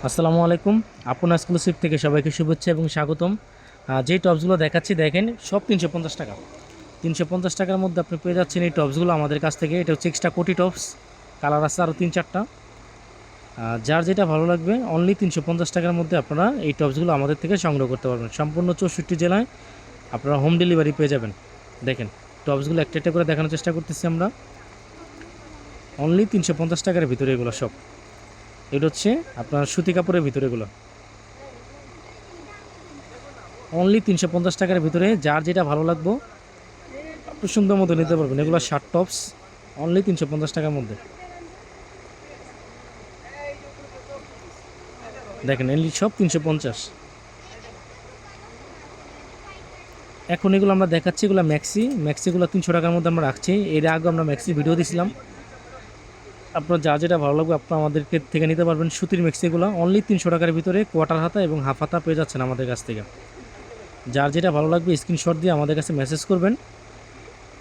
আসসালামু আলাইকুম। আপন এক্সক্লুসিভ থেকে সবাইকে শুভেচ্ছা এবং স্বাগতম। যেই টপসগুলো দেখাচ্ছি দেখেন সব 350 টাকা। 350 টাকার মধ্যে আপনি পেয়ে যাচ্ছেন এই টপসগুলো আমাদের কাছ থেকে। এটা হচ্ছে এক্সট্রা কোটি টপস, কালার আছে আরও 3-4টা। যার যেটা ভালো লাগবে অনলি 350 টাকার মধ্যে আপনারা এই টপসগুলো আমাদের থেকে সংগ্রহ করতে পারবেন। সম্পূর্ণ 64 জেলায় আপনারা হোম ডেলিভারি পেয়ে যাবেন। দেখেন টপসগুলো একটা একটা করে দেখানোর চেষ্টা করতেছি আমরা। অনলি 350 টাকার ভিতরে এগুলো সব। এটা হচ্ছে আপনার সুতি কাপড়ের ভিতরে এগুলো অনলি 350 টাকার ভিতরে। যার যেটা ভালো লাগবে আপনি সুন্দর মতো নিতে পারবেন। এগুলো শার্ট টপস অনলি 350 টাকার মধ্যে। দেখেন এগুলি সব 350। এখন এগুলো আমরা দেখাচ্ছি, এগুলো ম্যাক্সিগুলো 300 টাকার মধ্যে আমরা রাখছি। এর আগে আমরা ম্যাক্সি ভিডিও দিছিলাম। আপনার যা যেটা ভালো লাগবে আপনার আমাদেরকে থেকে নিতে পারবেন। সুতির ম্যাক্সিগুলো অনলি 300 টাকার ভিতরে কোয়ার্টার হাতা এবং হাফ হাতা পেয়ে যাচ্ছেন আমাদের কাছ থেকে। যার যেটা ভালো লাগবে স্ক্রিনশট দিয়ে আমাদের কাছে মেসেজ করবেন।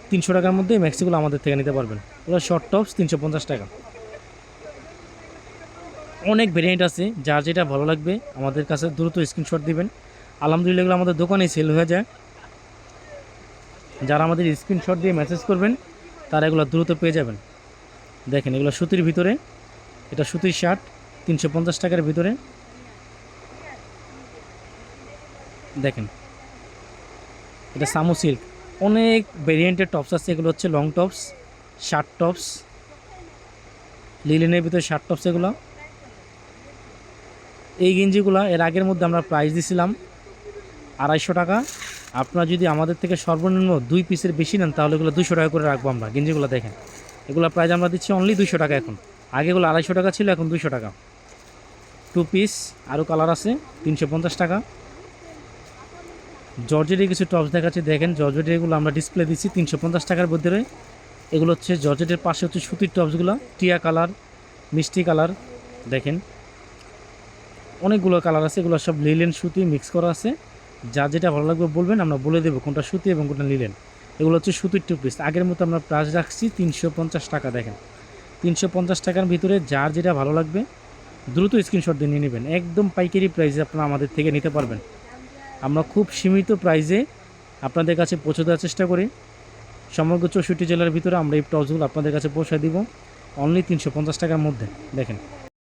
300 টাকার মধ্যে ম্যাক্সিগুলো আমাদের থেকে নিতে পারবেন। এগুলো শর্ট টপস 350 টাকা। অনেক ভেরিয়েন্ট আছে, যার যেটা ভালো লাগবে আমাদের কাছে দ্রুত স্ক্রিনশট দিবেন। আলহামদুলিল্লাহ এগুলো আমাদের দোকানেই সেল হয়ে যায়। যারা আমাদের স্ক্রিনশট দিয়ে মেসেজ করবেন তারা এগুলো দ্রুত পেয়ে যাবেন। দেখেন এগুলো সুতির ভিতরে, এটা সুতির শার্ট 350 টাকার ভিতরে। দেখেন এটা সামু সিল্ক। অনেক ভেরিয়েন্টের টপস আছে। এগুলো হচ্ছে লং টপস, শার্ট টপস, লিলেনের ভিতরে শার্ট টপস। এগুলো এই গেঞ্জিগুলো এর আগের মধ্যে আমরা প্রাইস দিছিলাম 250 টাকা। আপনারা যদি আমাদের থেকে সর্বনিম্ন 2 পিসের বেশি নেন তাহলে এগুলো 200 টাকা করে রাখবো আমরা। গেঞ্জিগুলো দেখেন এগুলো প্রাইস আমরা দিচ্ছি অনলি 200 টাকা এখন। আগে এগুলো 250 টাকা ছিল, এখন 200 টাকা। 2 পিস আরও কালার আছে 350 টাকা। জর্জেটের কিছু টপস দেখাচ্ছি। দেখেন জর্জেটের এগুলো আমরা ডিসপ্লে দিচ্ছি 350 টাকার ভিতরে। এগুলো হচ্ছে জর্জেটের পাশে হচ্ছে সুতির টপসগুলো, টিয়া কালার, মিষ্টি কালার। দেখেন অনেকগুলো কালার আছে, এগুলো সব লিলেন সুতি মিক্স করা আছে। যা যেটা ভালো লাগবে বলবেন, আমরা বলে দেবো কোনটা সুতি এবং কোনটা লিলেন। এগুলো হচ্ছে সুতির 2 পিস। আগের মতো আমরা প্রাইস রাখছি 350 টাকা। দেখেন 350 টাকার ভিতরে যার যেটা ভালো লাগবে দ্রুত স্ক্রিনশট দিয়ে নিয়ে নেবেন। একদম পাইকারি প্রাইসে আপনারা আমাদের থেকে নিতে পারবেন। আমরা খুব সীমিত প্রাইসে আপনাদের কাছে পৌঁছে দেওয়ার চেষ্টা করি। সমগ্র 64 জেলার ভিতরে আমরা এই টপসগুলো আপনাদের কাছে পৌঁছে দিব অনলি 350 টাকার মধ্যে। দেখেন